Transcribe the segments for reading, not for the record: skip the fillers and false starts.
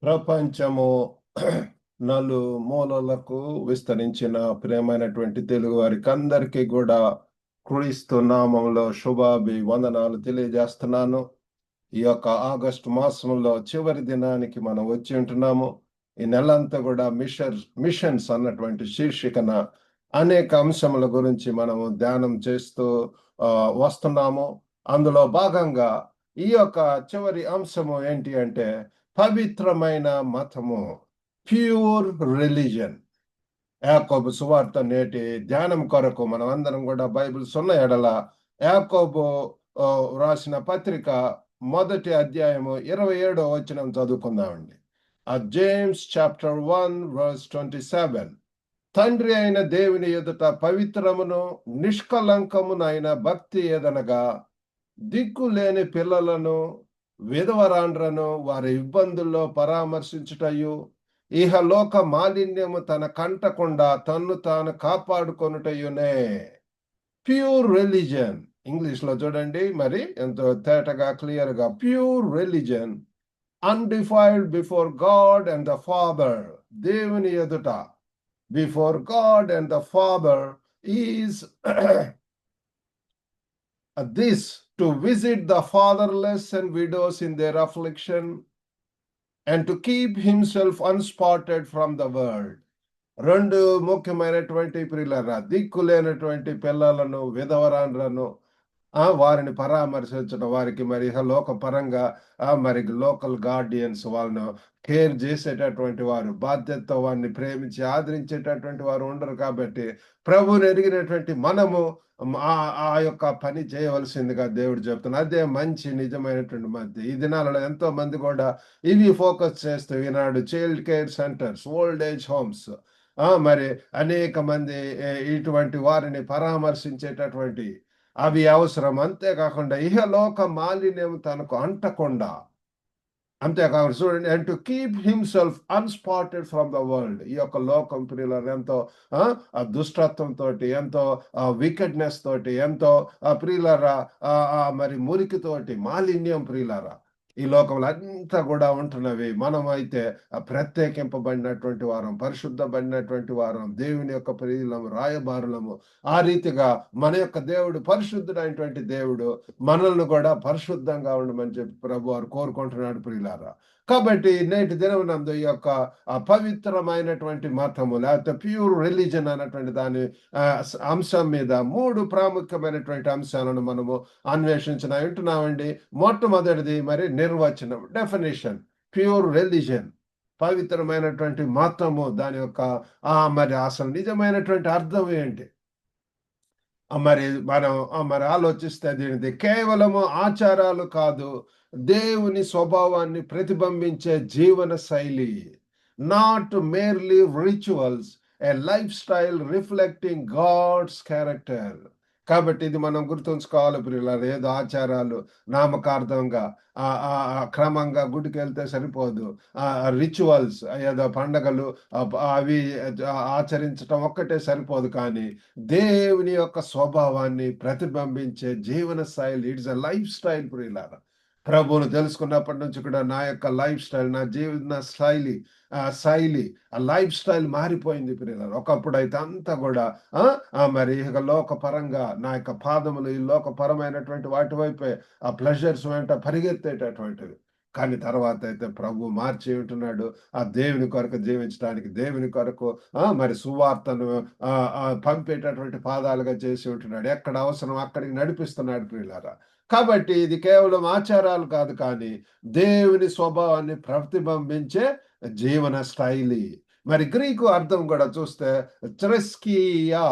ప్రపంచము నలుమూలలకు విస్తరించిన ప్రియమైనటువంటి తెలుగు వారికి అందరికీ కూడా క్రీస్తు నామంలో శుభాభివందనాలు తెలియజేస్తున్నాను. ఈ యొక్క ఆగస్టు మాసంలో చివరి దినానికి మనం వచ్చి ఉంటున్నాము. ఈ నెలంతా కూడా మిషన్స్ అన్నటువంటి శీర్షికన అనేక అంశముల గురించి మనము ధ్యానం చేస్తూ వస్తున్నాము. అందులో భాగంగా ఈ యొక్క చివరి అంశము ఏంటి అంటే పవిత్రమైన మతము, ప్యూర్ రిలీజన్. యాకోబు సువార్త నేటి ధ్యానం కొరకు మనం అందరం కూడా బైబిల్స్ ఉన్న ఎడల యాకోబు రాసిన పత్రిక మొదటి అధ్యాయము 27వ వచనం చదువుకుందామండి. James chapter 1:27. తండ్రి అయిన దేవుని ఎదుట పవిత్రమును నిష్కలంకమునైన భక్తి ఏదనగా దిక్కు లేని పిల్లలను విధవరాండ్రను వారి ఇబ్బందుల్లో పరామర్శించుటయు, ఇహలోక మాలిన్యము తన కంటకుండా తన్ను తాను కాపాడుకొనుటయునే. Pure religion. ఇంగ్లీష్ లో చూడండి, మరి ఎంతో తేటగా క్లియర్ గా, pure religion undefiled before God and the Father. దేవుని ఎదుట before God and the Father is this, to visit the fatherless and widows in their affliction, and to keep himself unspotted from the world. రెండు ముఖ్యమైనటువంటి ప్రియులారా, దిక్కులేనటువంటి పిల్లలను, విధవరాండ్లను వారిని పరామర్శించడం, వారికి మరి లోక పరంగా మరి లోకల్ గార్డియన్స్ వాళ్ళను కేర్ చేసేటటువంటి వారు, బాధ్యతతో వారిని ప్రేమించి ఆదరించేటటువంటి వారు ఉండరు. కాబట్టి ప్రభువుని ఎరిగినటువంటి మనము ఆ యొక్క పని చేయవలసిందిగా దేవుడు చెప్తున్నారు. అదే మంచి నిజమైనటువంటి మధ్య. ఈ దినాలలో ఎంతో మంది కూడా ఇవి ఫోకస్ చేస్తూ ఈనాడు child care centres, old age homes, మరి అనేక మంది ఇటువంటి వారిని పరామర్శించేటటువంటి అవి అవసరం. అంతేకాకుండా ఇహలోక మాలిన్యం తనకు అంటకుండా, అంతేకాకుండా చూడండి, and to keep himself unspotted from the world. ఈ యొక్క లోకం ప్రియులారా ఎంతో దుష్టత్వంతో, ఎంతో వికెడ్నెస్ తోటి, ఎంతో ప్రియులారా మరి మురికితోటి, మాలిన్యం ప్రియులారా ఈ లోకంలో అంతా కూడా ఉంటున్నవి. మనం అయితే ప్రత్యేకింపబడినటువంటి వారం, పరిశుద్ధపడినటువంటి వారం, దేవుని యొక్క ప్రియులము, రాయబారులము. ఆ రీతిగా మన యొక్క దేవుడు పరిశుద్ధుడైనటువంటి దేవుడు మనల్ని కూడా పరిశుద్ధంగా ఉండమని చెప్పి ప్రభు వారు కోరుకుంటున్నాడు ప్రియులారా. కాబట్టి నేటి దినమునందు ఈ యొక్క పవిత్రమైనటువంటి మతము, లేకపోతే ప్యూర్ రిలీజన్ అన్నటువంటి దాని అంశం మీద 3 ప్రాముఖ్యమైనటువంటి అంశాలను మనము అన్వేషించిన వింటున్నామండి. మొట్టమొదటిది మరి నిర్వచనం, డెఫినేషన్. ప్యూర్ రిలీజన్, పవిత్రమైనటువంటి మతము, దాని యొక్క మరి అసలు నిజమైనటువంటి అర్థం ఏంటి? మరి మనం మరి ఆలోచిస్తే దీనిది కేవలము ఆచారాలు కాదు, దేవుని స్వభావాన్ని ప్రతిబింబించే జీవన శైలి. Not merely rituals, a life style reflecting God's character. కాబట్టి ఇది మనం గుర్తుంచుకోవాలి ప్రియులారా. ఏదో ఆచారాలు నామకార్థంగా క్రమంగా గుడికి వెళ్తే సరిపోదు. రిచువల్స్, ఏదో పండగలు అవి ఆచరించటం ఒక్కటే సరిపోదు. కానీ దేవుని యొక్క స్వభావాన్ని ప్రతిబింబించే జీవన శైలి, ఇట్స్ ఎ లైఫ్ స్టైల్ ప్రియులారా. ప్రభువును తెలుసుకున్నప్పటి నుంచి కూడా నా యొక్క లైఫ్ స్టైల్, నా జీవన శైలి ఆ లైఫ్ స్టైల్ మారిపోయింది ప్రియులారా. ఒకప్పుడు అయితే అంతా కూడా మరి ఇక లోకపరంగా నా యొక్క పాదములు ఈ లోకపరమైనటువంటి వాటి వైపే, ఆ ప్లెజర్స్ వెంట పరిగెత్తేటటువంటివి. కానీ తర్వాత అయితే ప్రభు మార్చి ఉంటున్నాడు. ఆ దేవుని కొరకు జీవించడానికి, దేవుని కొరకు మరి సువార్తను పంపేటటువంటి పాదాలుగా చేసి ఉంటున్నాడు. ఎక్కడ అవసరం అక్కడికి నడిపిస్తున్నాడు ప్రియులారా. కాబట్టి ఇది కేవలం ఆచారాలు కాదు, కానీ దేవుని స్వభావాన్ని ప్రతిబింబించే జీవన శైలి. మరి గ్రీకు అర్థం కూడా చూస్తే థ్రెస్కియా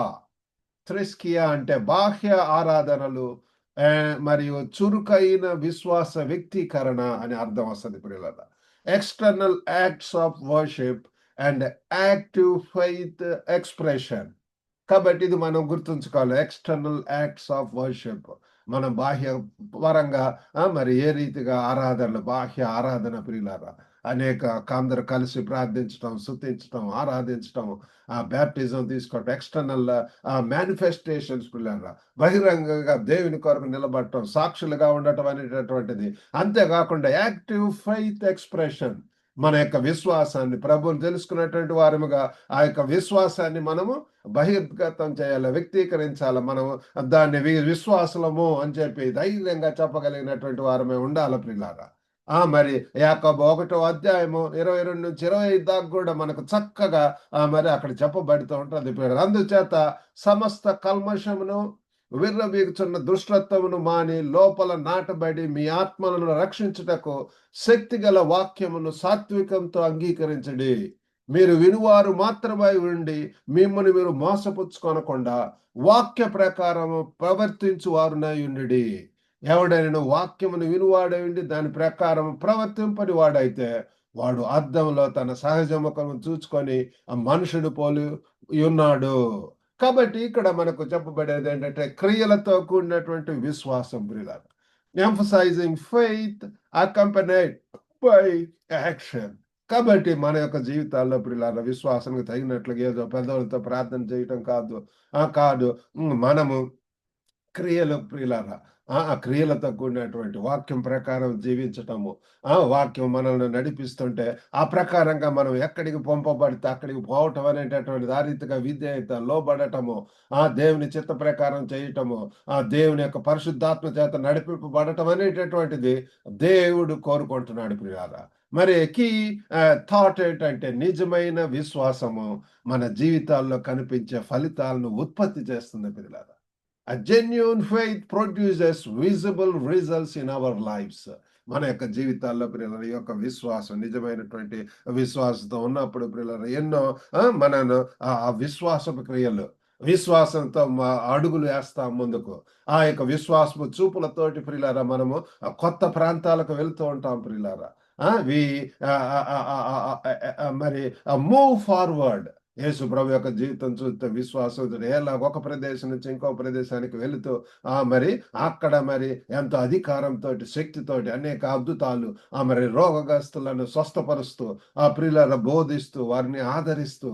అంటే బాహ్య ఆరాధనలు మరియు చురుకైన విశ్వాస వ్యక్తీకరణ అని అర్థం వస్తుంది ప్రియులారా. External acts of worship and active faith expression. కాబట్టి ఇది మనం గుర్తుంచుకోవాలి. ఎక్స్టర్నల్ యాక్ట్స్ ఆఫ్ వర్షిప్, మనం బాహ్య పరంగా మరి ఏ రీతిగా ఆరాధనలు, బాహ్య ఆరాధన ప్రియులారా, అనేక అందరు కలిసి ప్రార్థించటం, స్తుతించటం, ఆరాధించటం, బ్యాప్టిజం తీసుకోవటం, ఎక్స్టర్నల్ మేనిఫెస్టేషన్స్ ప్రియులారా, బహిరంగంగా దేవుని కొరకు నిలబడటం, సాక్షులుగా ఉండటం అనేటటువంటిది. అంతేకాకుండా యాక్టివ్ ఫెయిత్ ఎక్స్ప్రెషన్, మన యొక్క విశ్వాసాన్ని ప్రభువుని తెలుసుకున్నటువంటి వారముగా ఆ యొక్క విశ్వాసాన్ని మనము బహిర్గతం చేయాలి, వ్యక్తీకరించాలి. మనము దాన్ని విశ్వాసలము అని చెప్పి ధైర్యంగా చెప్పగలిగినటువంటి వారమే ఉండాలి ప్రియులారా. మరి యాకోబు 1వ అధ్యాయము 22-25 దాకా కూడా మనకు చక్కగా మరి అక్కడ చెప్పబడుతూ ఉంటుంది ప్రియులారా. అందుచేత సమస్త కల్మషమును విర్రవీగుచున్న దుష్టత్వమును మాని లోపల నాటబడి మీ ఆత్మలను రక్షించుటకు శక్తిగల వాక్యమును సాత్వికంతో అంగీకరించండి. మీరు వినువారు మాత్రమై ఉండి మిమ్మల్ని మీరు మోసపుచ్చుకొనకుండా వాక్య ప్రకారము ప్రవర్తించు వారునై ఉండి. ఎవడైనా వాక్యమును వినువాడై ఉండి దాని ప్రకారం ప్రవర్తింపని వాడైతే వాడు అద్దంలో తన సహజ ముఖము చూచుకొని ఆ మనుషుడు పోలి ఉన్నాడు. కాబట్టి ఇక్కడ మనకు చెప్పబడేది ఏంటంటే క్రియలతో కూడినటువంటి విశ్వాసం ప్రియులారా. Emphasising faith accompanied by action. కాబట్టి మన యొక్క జీవితాల్లో ప్రియులారా విశ్వాసానికి తగినట్లుగా ఏదో పెద్దలతో ప్రార్థన చేయటం కాదు. మనము క్రియలు ప్రియులారా ఆ క్రియలతో కూడినటువంటి వాక్యం ప్రకారం జీవించటము, వాక్యం మనల్ని నడిపిస్తుంటే ఆ ప్రకారంగా మనం ఎక్కడికి పంపబడితే అక్కడికి పోవటం అనేటటువంటిది, ఆ రీతిగా విధేయత లోబడటము, ఆ దేవుని చిత్త ప్రకారం చేయటము, ఆ దేవుని యొక్క పరిశుద్ధాత్మ చేత నడిపింపబడటం అనేటటువంటిది దేవుడు కోరుకుంటున్నాడు ప్రియులారా. మరి థాట్ ఏంటంటే నిజమైన విశ్వాసము మన జీవితాల్లో కనిపించే ఫలితాలను ఉత్పత్తి చేస్తుంది ప్రియులారా. A genuine faith produces visible results in our lives. మన యొక్క జీవితాల్లో ప్రియులారా ఈ యొక్క విశ్వాసం నిజమైనటువంటి విశ్వాసంతో ఉన్నప్పుడు ప్రియులారా ఎన్నో మనను ఆ విశ్వాసపు క్రియలు, విశ్వాసంతో అడుగులు వేస్తాం ముందుకు. ఆ యొక్క విశ్వాసపు చూపులతోటి ప్రియులారా మనము కొత్త ప్రాంతాలకు వెళ్తూ ఉంటాం ప్రియులారా. వి మరి మూవ్ ఫార్వర్డ్. యేసు ప్రభు యొక్క జీవితం చూస్తే విశ్వాసం ఎలా ఒక ప్రదేశం నుంచి ఇంకో ప్రదేశానికి వెళుతూ మరి అక్కడ మరి ఎంతో అధికారంతో శక్తితోటి అనేక అద్భుతాలు మరి రోగగ్రస్తులను స్వస్థపరుస్తూ ఆ ప్రియులను బోధిస్తూ వారిని ఆదరిస్తూ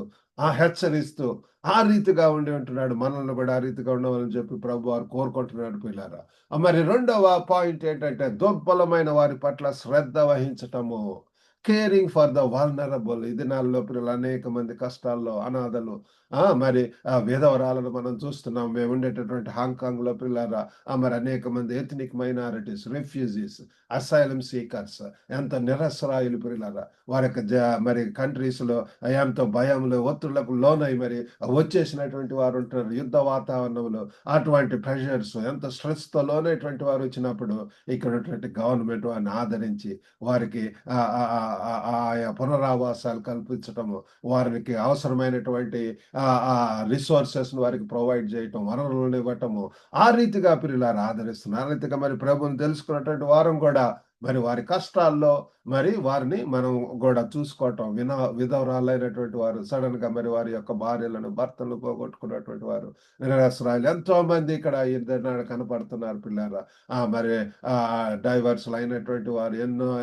హెచ్చరిస్తూ ఆ రీతిగా ఉండి ఉంటున్నాడు. మనల్ని కూడా ఆ రీతిగా ఉండవాలని చెప్పి ప్రభు వారు కోరుకుంటున్నాడు పిల్లారా. మరి రెండవ పాయింట్ ఏంటంటే దుర్బలమైన వారి పట్ల శ్రద్ధ వహించటము. Caring for the vulnerable. ఈ దినాల్లో పిల్లలు అనేక మంది కష్టాల్లో అనాథలు, మరి విధవరాలను మనం చూస్తున్నాం. మేము ఉండేటటువంటి హాంకాంగ్ లో పిల్లరా మరి అనేక మంది ethnic minorities, refugees, asylum seekers, ఎంత నిరసరాయులు పిల్లరా వారి యొక్క మరి కంట్రీస్ లో ఎంతో భయంలో ఒత్తిళ్లకు లోనై మరి వచ్చేసినటువంటి వారు ఉంటున్నారు. యుద్ధ వాతావరణంలో అటువంటి ప్రెషర్స్ ఎంత స్ట్రెస్ తో లోనటువంటి వారు వచ్చినప్పుడు ఇక్కడ గవర్నమెంట్ వారిని ఆదరించి వారికి ఆయా పునరావాసాలు కల్పించటము, వారికి అవసరమైనటువంటి రిసోర్సెస్ వారికి ప్రొవైడ్ చేయటం, వనరులను ఇవ్వటము, ఆ రీతిగా పిల్లలు ఆదరిస్తున్నారు. ఆ రీతిగా మరి ప్రభువుని తెలుసుకున్నటువంటి వారం కూడా మరి వారి కష్టాల్లో మరి వారిని మనం కూడా చూసుకోవటం. విధవరాలైనటువంటి వారు సడన్ గా మరి వారి యొక్క భార్యలను భర్తలను పోగొట్టుకున్నటువంటి వారు, నిరసరాయలు ఎంతో మంది ఇక్కడ కనపడుతున్నారు పిల్లారా. మరి డైవర్స్లు అయినటువంటి వారు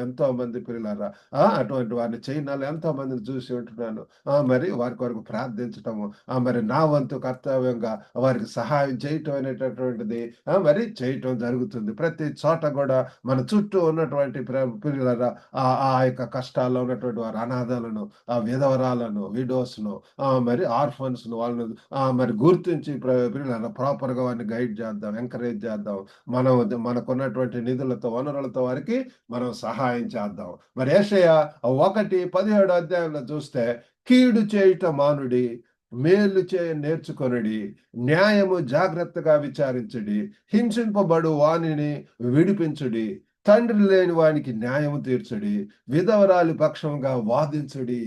ఎంతో మంది పిల్లారా. అటువంటి వారిని చైనాలో ఎంతో మందిని చూసి ఉంటున్నాను. మరి వారి కొరకు ప్రార్థించటము, మరి నా వంతు కర్తవ్యంగా వారికి సహాయం చేయటం అనేటటువంటిది మరి చేయటం జరుగుతుంది. ప్రతి చోట కూడా మన చుట్టూ ఉన్నటువంటి పిల్లల ఆ యొక్క కష్టాల్లో ఉన్నటువంటి వారు, అనాథాలను, విధవరాలను, విడోస్ ను, మరి ఆర్ఫన్స్ ను, వాళ్ళను మరి గుర్తించి ప్రాపర్ గా వారిని గైడ్ చేద్దాం, ఎంకరేజ్ చేద్దాం. మనం మనకున్నటువంటి నిధులతో, వనరులతో వారికి మనం సహాయం చేద్దాం. మరి యేషయా 1:17 చూస్తే కీడు చేయుట మానుడి, మేలు చేయ నేర్చుకొనుడి, న్యాయము జాగ్రత్తగా విచారించుడి, హింసింపబడు వానిని విడిపించుడి, తండ్రి లేని వానికి న్యాయము తీర్చుడి, విధవరాలి పక్షంగా వాదించుడి.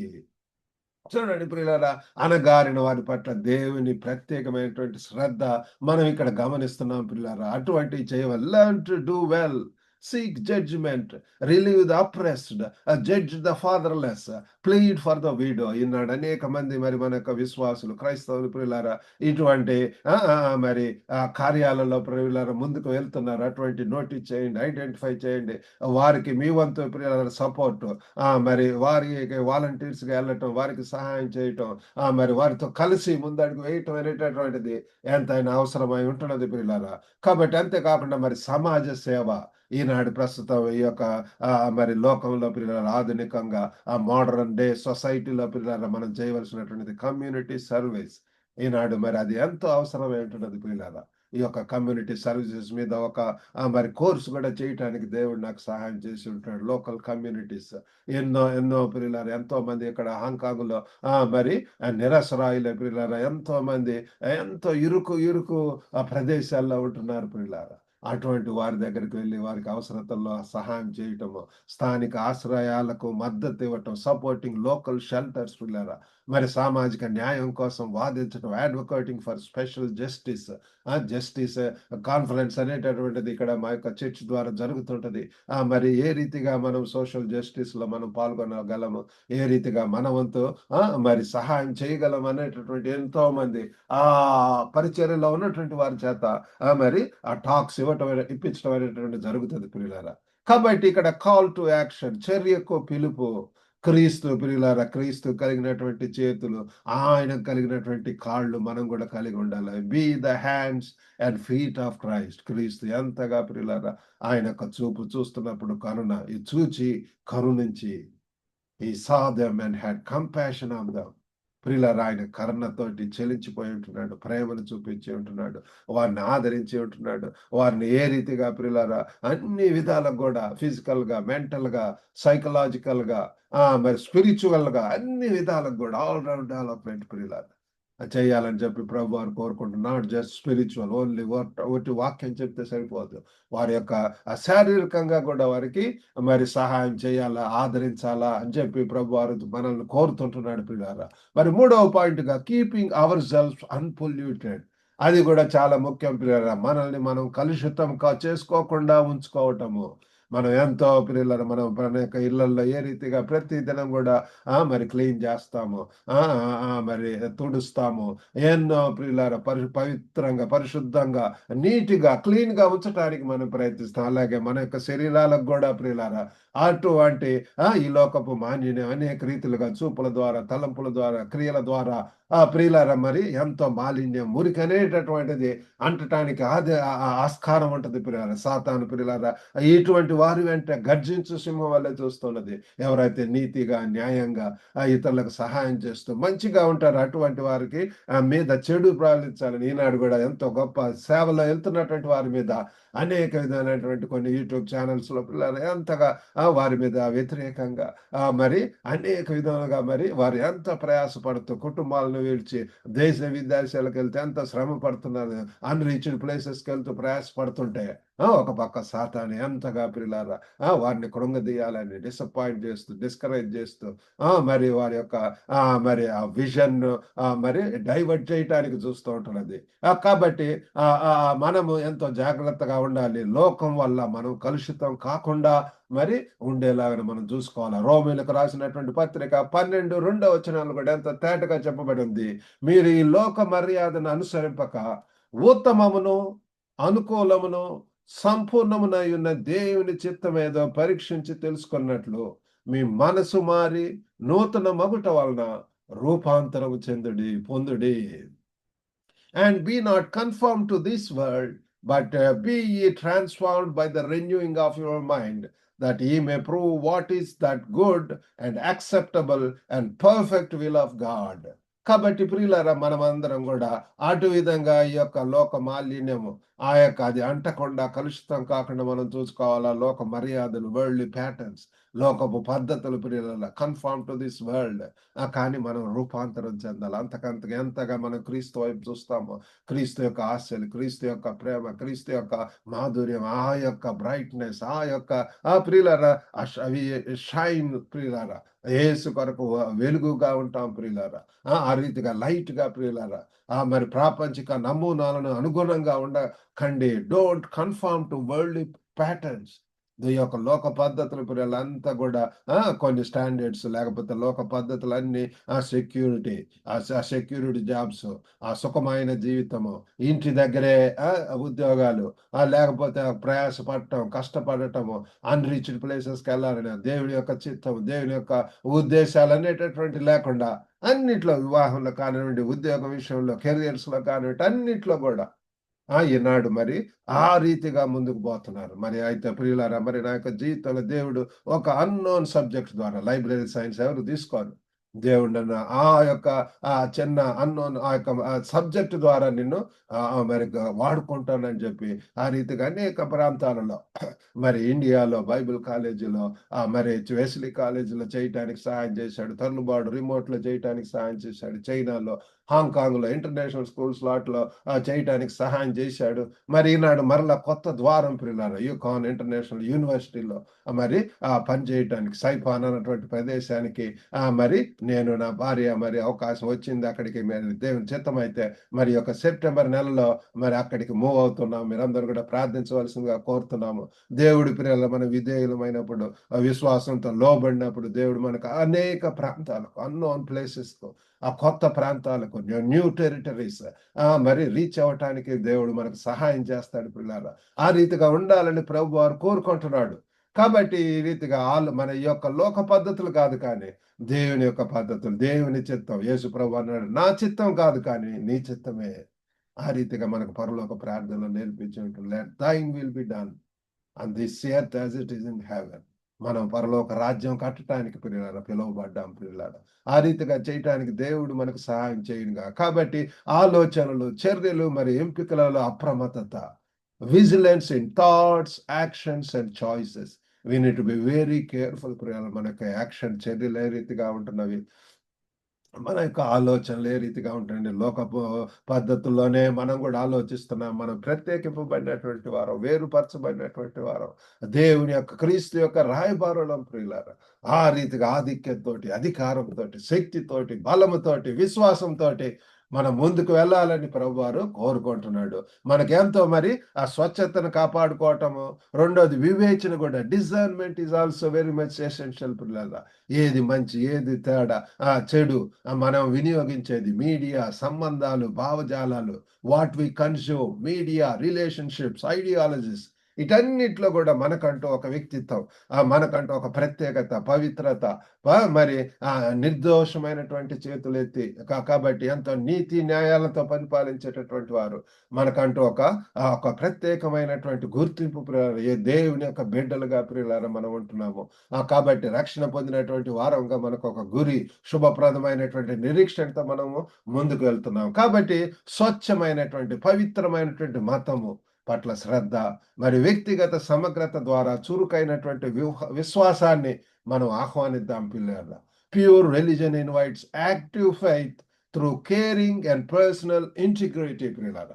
చూడండి ప్రియులారా, అనగారిన వారి పట్ల దేవుని ప్రత్యేకమైనటువంటి శ్రద్ధ మనం ఇక్కడ గమనిస్తున్నాం ప్రియులారా. అటువంటి చేయవాలి. Learn to do well, seek judgment, relieve the oppressed, judge the fatherless, plead for the widow. ఈనాడు అనేక మంది మరి మన యొక్క విశ్వాసులు, క్రైస్తవులు ప్రియులారా ఇటువంటి మరి కార్యాలలో ప్రియులారా ముందుకు వెళ్తున్నారు. అటువంటి నోటీస్ చేయండి, ఐడెంటిఫై చేయండి. వారికి మీ వంతు ప్రియులారా సపోర్ట్, మరి వారికి వాలంటీర్స్ గా వెళ్ళటం, వారికి సహాయం చేయటం, మరి వారితో కలిసి ముందడుగు వేయటం అనేటటువంటిది ఎంతైనా అవసరమై ఉంటున్నది ప్రియులారా. కాబట్టి అంతేకాకుండా మరి సమాజ సేవ, ఈనాడు ప్రస్తుతం ఈ యొక్క మరి లోకంలో పిల్లల ఆధునికంగా మోడర్న్ డే సొసైటీలో పిల్లల మనం చేయవలసినటువంటిది కమ్యూనిటీ సర్వీస్. ఈనాడు మరి అది ఎంతో అవసరమై ఉంటున్నది పిల్లల. ఈ యొక్క కమ్యూనిటీ సర్వీసెస్ మీద ఒక మరి కోర్స్ కూడా చేయటానికి దేవుడు నాకు సహాయం చేసి ఉంటాడు. లోకల్ కమ్యూనిటీస్ ఎన్నో ఎన్నో ప్రియులారా, ఎంతో మంది ఇక్కడ హాంకాంగ్‌లో మరి నిరసరాయులే ప్రియులారా, ఎంతో మంది ఎంతో ఇరుకు ఇరుకు ప్రదేశాల్లో ఉంటున్నారు ప్రియులారా. అటువంటి వారి దగ్గరికి వెళ్లి వారికి అవసరతల్లో సహాయం చేయటము, స్థానిక ఆశ్రయాలకు మద్దతు ఇవ్వటం, సపోర్టింగ్ లోకల్ షెల్టర్స్ ప్రియులారా. మరి సామాజిక న్యాయం కోసం వాదించడం, advocating for special justice. Justice conference అనేటటువంటిది ఇక్కడ మా యొక్క చర్చ్ ద్వారా జరుగుతుంటది. మరి ఏ రీతిగా మనం సోషల్ జస్టిస్‌లో మనం పాల్గొనగలము, ఏ రీతిగా మన వంతు మరి సహాయం చేయగలం అనేటటువంటి ఎంతో మంది పరిచర్యలో ఉన్నటువంటి వారి చేత మరి ఆ టాక్స్ ఇప్పించడం అనేటువంటిది జరుగుతది ప్రియులారా. కాబట్టి ఇక్కడ కాల్ టు యాక్షన్, చర్యకు పిలుపు. క్రీస్తు ప్రియులారా, క్రీస్తు కలిగినటువంటి చేతులు, ఆయనకు కలిగినటువంటి కాళ్ళు మనం కూడా కలిగి ఉండాలి. Be the hands and feet of Christ. క్రీస్తు ఎంతగా ప్రియులారా ఆయన యొక్క చూపు చూస్తున్నప్పుడు ఇది చూచి కరుణించి he saw them and had compassion on them. ప్రియులారా ఆయన కరుణతోటి చెలించిపోయి ఉంటున్నాడు, ప్రేమను చూపించి ఉంటున్నాడు, వారిని ఆదరించి ఉంటున్నాడు. వారిని ఏ రీతిగా ప్రియులారా అన్ని విధాలకు కూడా ఫిజికల్‌గా, మెంటల్‌గా, సైకలాజికల్‌గా మరి స్పిరిచువల్‌గా అన్ని విధాలకు కూడా ఆల్ రౌండ్ డెవలప్‌మెంట్ ప్రియులారా చేయాలని చెప్పి ప్రభువారు కోరుకుంటున్నారు. నాట్ జస్ట్ స్పిరిచువల్, ఓన్లీ ఒకటి వాక్యం చెప్తే సరిపోదు. వారి యొక్క శారీరకంగా కూడా వారికి మరి సహాయం చేయాలా, ఆదరించాలా అని చెప్పి ప్రభువారు మనల్ని కోరుతుంటున్నాడు ప్రియులారా. మరి మూడవ పాయింట్‌గా కీపింగ్ అవర్ సెల్ఫ్స్ అన్‌పొల్యూటెడ్. అది కూడా చాలా ముఖ్యం ప్రియులారా. మనల్ని మనం కలుషితం చేసుకోకుండా ఉంచుకోవటము. మనం ఎంతో ప్రియులారా మనం మన యొక్క ఇళ్లల్లో ఏ రీతిగా ప్రతి దినం కూడా మరి క్లీన్ చేస్తాము, మరి తుడుస్తాము. ఎన్నో ప్రియులారా పవిత్రంగా, పరిశుద్ధంగా, నీట్‌గా, క్లీన్‌గా ఉంచటానికి మనం ప్రయత్నిస్తాం. అలాగే మన యొక్క శరీరాలకు కూడా ప్రియులారా అటువంటి ఈ లోకపు మాన్యుని అనేక రీతిలుగా చూపుల ద్వారా, తలంపుల ద్వారా, క్రియల ద్వారా ప్రియులారా మరి ఎంతో మాలిన్యం, మురికి అనేటటువంటిది అంటటానికి ఆస్కారం ఉంటది ప్రియులారా. సాతాను ప్రియులారా ఇటువంటి వారి వెంట గర్జించు సింహం వల్లే చూస్తున్నది. ఎవరైతే నీతిగా, న్యాయంగా ఇతరులకు సహాయం చేస్తూ మంచిగా ఉంటారో అటువంటి వారికి మీద చెడు ప్రారంభించాలని ఈనాడు కూడా ఎంతో గొప్ప సేవలో వెళ్తున్నటువంటి వారి మీద అనేక విధమైనటువంటి కొన్ని యూట్యూబ్ ఛానల్స్‌లో పిల్లలు ఎంతగా వారి మీద వ్యతిరేకంగా మరి అనేక విధాలుగా మరి వారు ఎంత ప్రయాసపడుతూ కుటుంబాలను విడిచి దేశ విదేశాలకు వెళ్తే ఎంత శ్రమ పడుతున్నారు. అన్‌రీచ్డ్ ప్లేసెస్‌కి వెళ్తూ ప్రయాసపడుతుంటే ఒక పక్క సాతాను ఎంతగా ప్రియులారా వారిని కృంగదీయాలని డిసప్పాయింట్ చేస్తూ, డిస్కరేజ్ చేస్తూ మరి వారి యొక్క మరి ఆ విజన్ మరి డైవర్ట్ చేయటానికి చూస్తూ ఉంటున్నది. కాబట్టి మనము ఎంతో జాగ్రత్తగా ఉండాలి. లోకం వల్ల మనం కలుషితం కాకుండా మరి ఉండేలాగా మనం చూసుకోవాలి. రోమీయులకు రాసినటువంటి పత్రిక 12:2 కూడా ఎంత తేటగా చెప్పబడి ఉంది. మీరు ఈ లోక మర్యాదను అనుసరింపక ఉత్తమమును, అనుకూలమును, సంపూర్ణమునై ఉన్న దేవుని చిత్తమేదో పరీక్షించి తెలుసుకున్నట్లు మీ మనసు మారి నూతన మగుట వలన రూపాంతరము పొందుడి. And be not conformed to this world, but be ye transformed by the renewing of your mind, that ye may prove what is that good and acceptable and perfect will of God. కాబట్టి ప్రియులారా మనమందరం కూడా అటు విధంగా ఈ యొక్క లోక మాలిన్యము అది అంటకుండా, కలుషితం కాకుండా మనం చూసుకోవాలా. లోక మర్యాదలు, వరల్డ్లీ ప్యాటర్న్స్, లోకపు పద్ధతులు ప్రియులారా కన్ఫార్మ్ టు దిస్ వరల్డ్. కానీ మనం రూపాంతరం చెందాలి. అంతకంతగా ఎంతగా మనం క్రీస్తు వైపు చూస్తామో, క్రీస్తు యొక్క ఆశలు, క్రీస్తు యొక్క ప్రేమ, క్రీస్తు యొక్క మాధుర్యం, ఆ యొక్క బ్రైట్నెస్, ఆ యొక్క ప్రియులారా అవి షైన్ ప్రియులారా యేసు కొరకు వెలుగుగా ఉంటాం ప్రియులారా. ఆ రీతిగా లైట్ గా ప్రియులారా మరి ప్రాపంచిక నమూనాలను అనుగుణంగా ఉండకండి. Don't confirm to worldly patterns. ఈ యొక్క లోక పద్ధతులు పిల్లలంతా కూడా కొన్ని స్టాండర్డ్స్, లేకపోతే లోక పద్ధతులన్నీ సెక్యూరిటీ, సెక్యూరిటీ జాబ్స్, సుఖమైన జీవితము, ఇంటి దగ్గరే ఉద్యోగాలు, లేకపోతే ప్రయాసపడటం, కష్టపడటము, అన్‌రీచ్డ్ ప్లేసెస్‌కి వెళ్ళాలని దేవుని యొక్క చిత్తం, దేవుని యొక్క ఉద్దేశాలు అనేటటువంటి లేకుండా అన్నిట్లో, వివాహంలో కానివ్వండి, ఉద్యోగం విషయంలో, కెరియర్స్‌లో కానివ్వండి, అన్నిట్లో కూడా ఈనాడు మరి ఆ రీతిగా ముందుకు పోతున్నారు. మరి అయితే ప్రియులారా, మరి నా యొక్క జీవితంలో దేవుడు ఒక అన్నోన్ సబ్జెక్ట్ ద్వారా లైబ్రరీ సైన్స్ ఎవరు తీసుకోరు. దేవుడు నన్ను ఆ యొక్క చిన్న అన్నోన్ ఆ యొక్క సబ్జెక్ట్ ద్వారా నిన్ను మరి వాడుకుంటానని చెప్పి ఆ రీతిగా అనేక ప్రాంతాలలో మరి ఇండియాలో బైబిల్ కాలేజీలో మరి వెస్లీ కాలేజీలో చేయటానికి సహాయం చేశాడు. తర్లుబాటు రిమోట్‌లో చేయటానికి సహాయం చేశాడు. చైనాలో, హాంకాంగ్‌లో ఇంటర్నేషనల్ స్కూల్స్ లాట్లో చేయటానికి సహాయం చేశాడు. మరి ఈనాడు మరలా కొత్త ద్వారం ప్రియులారా యూకాన్ ఇంటర్నేషనల్ యూనివర్సిటీలో మరి పని చేయటానికి సైపాన్ అన్నటువంటి ప్రదేశానికి మరి నేను నా భార్య మరి అవకాశం వచ్చింది. అక్కడికి మరి దేవుని చిత్తమైతే మరి యొక్క సెప్టెంబర్ నెలలో మరి అక్కడికి మూవ్ అవుతున్నాం. మీరందరూ కూడా ప్రార్థించవలసిందిగా కోరుతున్నాము. దేవుడి ప్రియుల మన విధేయులమైనప్పుడు విశ్వాసంతో లోబడినప్పుడు దేవుడు మనకు అనేక ప్రాంతాలకు అన్నోన్ ప్లేసెస్‌కు ఆ కొత్త ప్రాంతాలకు న్యూ టెరిటరీస్ మరి రీచ్ అవ్వటానికి దేవుడు మనకు సహాయం చేస్తాడు ప్రియులారా. ఆ రీతిగా ఉండాలని ప్రభువారు కోరుకుంటున్నాడు. కాబట్టి ఈ రీతిగా మన యొక్క లోక పద్ధతులు కాదు కానీ దేవుని యొక్క పద్ధతులు, దేవుని చిత్తం. యేసు ప్రభువు అన్నాడు, నా చిత్తం కాదు కానీ నీ చిత్తమే. ఆ రీతిగా మనకు పరలోక ప్రార్థనలు నేర్పించి ఉంటుంది. Let thine will be done on this earth as it is in heaven. మనం పరలోక రాజ్యం కట్టడానికి ప్రియులారా పిలువబడ్డాం ప్రియులారా. ఆ రీతిగా చేయటానికి దేవుడు మనకు సహాయం చేయనుగా. కాబట్టి ఆలోచనలు, చర్యలు మరి ఎంపికలలో అప్రమత్తత, vigilance in thoughts, actions and choices. We need to be very careful ప్రియులారా. మన యొక్క యాక్షన్ చర్యలు ఏ రీతిగా ఉంటున్నవి, మన యొక్క ఆలోచనలు ఏ రీతిగా ఉంటాయండి. లోకపు పద్ధతుల్లోనే మనం కూడా ఆలోచిస్తున్నాం. మనం ప్రత్యేకింపబడినటువంటి వారం, వేరుపరచబడినటువంటి వారం, దేవుని యొక్క క్రీస్తు యొక్క రాయబారులం ప్రియులారా. ఆ రీతిగా ఆధిక్యంతోటి, అధికారంతోటి, శక్తితోటి, బలముతోటి, విశ్వాసంతోటి మనం ముందుకు వెళ్ళాలని ప్రభువారు కోరుకుంటున్నాడు. మనకెంతో మరి ఆ స్వచ్ఛతను కాపాడుకోవటము, రెండోది వివేచన కూడా, discernment is also very much essential ప్రియులారా. ఏది మంచి, ఏది తేడా, చెడు, మనం వినియోగించేది మీడియా, సంబంధాలు, భావజాలాలు, what we consume, media, relationships, ideologies, వీటన్నిటిలో కూడా మనకంటూ ఒక వ్యక్తిత్వం, మనకంటూ ఒక ప్రత్యేకత, పవిత్రత, మరి నిర్దోషమైనటువంటి చేతులెత్తి కాబట్టి ఎంతో నీతి న్యాయాలతో పరిపాలించేటటువంటి వారు మనకంటూ ఒక ప్రత్యేకమైనటువంటి గుర్తింపు దేవుని యొక్క బిడ్డలుగా ప్రియులారా మనం ఉంటున్నాము. కాబట్టి రక్షణ పొందినటువంటి వారంగా మనకు ఒక గురి, శుభప్రదమైనటువంటి నిరీక్షణతో మనము ముందుకు వెళ్తున్నాం. కాబట్టి స్వచ్ఛమైనటువంటి పవిత్రమైనటువంటి మతము పట్ల శ్రద్ధ, మరి వ్యక్తిగత సమగ్రత ద్వారా చురుకైనటువంటి విశ్వాసాన్ని మనం ఆహ్వానిద్దాం పిల్లల. Pure religion invites active faith through caring and personal integrity పిల్లల.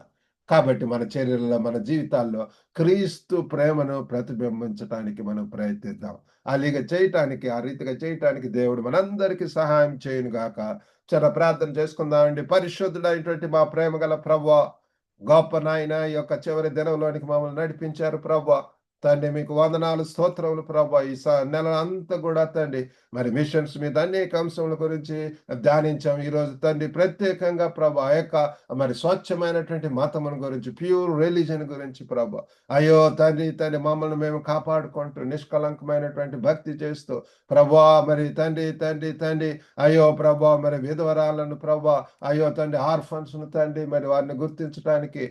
కాబట్టి మన చర్యల్లో, మన జీవితాల్లో క్రీస్తు ప్రేమను ప్రతిబింబించడానికి మనం ప్రయత్నిద్దాం. ఆ రీతిగా చేయటానికి దేవుడు మనందరికీ సహాయం చేయను గాక. ప్రార్థన చేసుకుందామండి. పరిశుద్ధుడైనటువంటి మా ప్రేమ గల ప్రభువా, గొప్ప నాయన, ఈ యొక్క చివరి దినంలోనికి మమ్మల్ని నడిపించారు ప్రభువా. తండ్రి మీకు వందనాలు, స్తోత్రములు ప్రభువా. ఈ నెల అంతా కూడా తండ్రి మరి మిషన్స్ మీద అనేక అంశముల గురించి ధ్యానించాం. ఈరోజు తండ్రి ప్రత్యేకంగా ప్రభా ఆ యొక్క మరి స్వచ్ఛమైనటువంటి మతమును గురించి, ప్యూర్ రిలీజన్ గురించి ప్రభా. అయ్యో తండ్రి మమ్మల్ని మేము కాపాడుకుంటూ నిష్కలంకమైనటువంటి భక్తి చేస్తూ ప్రభా మరి తండ్రి అయ్యో ప్రభా మరి విధవరాలను ప్రభా, అయ్యో తండ్రి ఆర్ఫన్స్ ను తండ్రి మరి వారిని గుర్తించడానికి,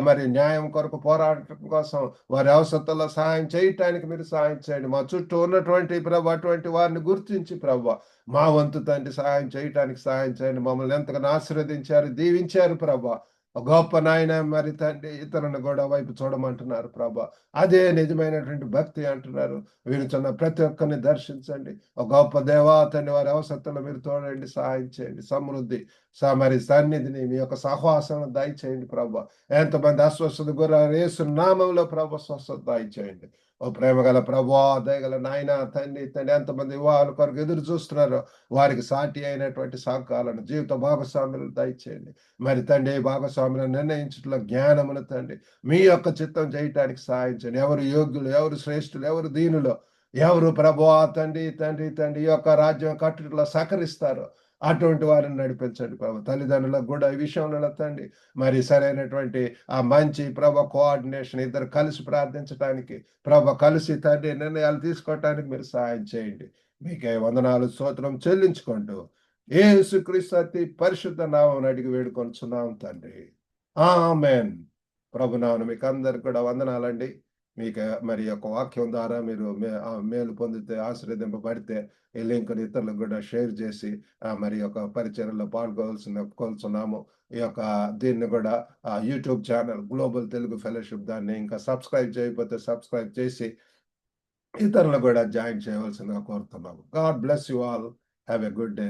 మరి న్యాయం కొరకు పోరాటం కోసం వారి అవసరతలో సహాయం చేయటానికి మీరు సహాయం చేయండి. మా చుట్టూ ఉన్నటువంటి ప్రభు అటువంటి వారిని గుర్తించి ప్రభు మా వంతు తండ్రి సహాయం చేయటానికి సహాయం చేయండి. మమ్మల్ని ఎంతగానో ఆశీర్వదించారు, దీవించారు ప్రభు. గొప్ప నాయన మరి తండ్రి ఇతరులను కూడా వైపు చూడమంటున్నారు ప్రభు. అదే నిజమైనటువంటి భక్తి అంటున్నారు. వినుచున్న ప్రతి ఒక్కరిని దర్శించండి. ఒక గొప్ప దేవా తండ్రి, వారి అవసరతలో మీరు తోడండి, సహాయం చేయండి. సమృద్ధి మరి సన్నిధిని మీ యొక్క సహవాసం దయచేయండి ప్రభు. ఎంతమంది అస్వస్థత గురయ్యారు, యేసు నామములో ప్రభు స్వస్థత దయచేయండి. ఓ ప్రేమగల ప్రభువా, దయగల నాయన తండ్రి ఎంతమంది వివాహాల కొరకు ఎదురు చూస్తున్నారో వారికి సాటి అయినటువంటి సహకారాలను, జీవిత భాగస్వాములను దయచేయండి. మరి తండ్రి భాగస్వాములను నిర్ణయించడంలో జ్ఞానమును తండ్రి మీ యొక్క చిత్తం చేయటానికి సహాయం చేయండి. ఎవరు యోగ్యులు, ఎవరు శ్రేష్ఠులు, ఎవరు దీనులు, ఎవరు ప్రభువా తండ్రి ఈ యొక్క రాజ్యం కట్టుటలో సహకరిస్తారో అటువంటి వారిని నడిపించండి ప్రభు. తల్లిదండ్రులకు కూడా ఈ విషయంలో తండ్రి మరి సరైనటువంటి ఆ మంచి ప్రభు కోఆర్డినేషన్, ఇద్దరు కలిసి ప్రార్థించడానికి ప్రభు, కలిసి తండ్రి నిర్ణయాలు తీసుకోవటానికి మీరు సహాయం చేయండి. మీకే వందనాలు, స్తోత్రం చెల్లించుకుంటూ యేసుక్రీస్తు అతి పరిశుద్ధ నామమున అడిగి వేడుకొనుచున్నాం తండ్రి. ఆమేన్. ప్రభునామమున మీకు అందరికి కూడా వందనాలండి. మీకు మరి యొక్క వాక్యం ద్వారా మీరు మేలు పొందితే, ఆశీర్వదింపబడితే ఈ లింక్‌ని ఇతరులకు కూడా షేర్ చేసి మరి యొక్క పరిచర్యలో కోరుచున్నాము. ఈ యొక్క దీన్ని కూడా YouTube channel global Telugu fellowship దాన్ని ఇంకా సబ్స్క్రైబ్ చేయకపోతే సబ్స్క్రైబ్ చేసి ఇతరులను కూడా జాయిన్ చేయవలసిందిగా కోరుతున్నాము. God bless you all. Have a good day.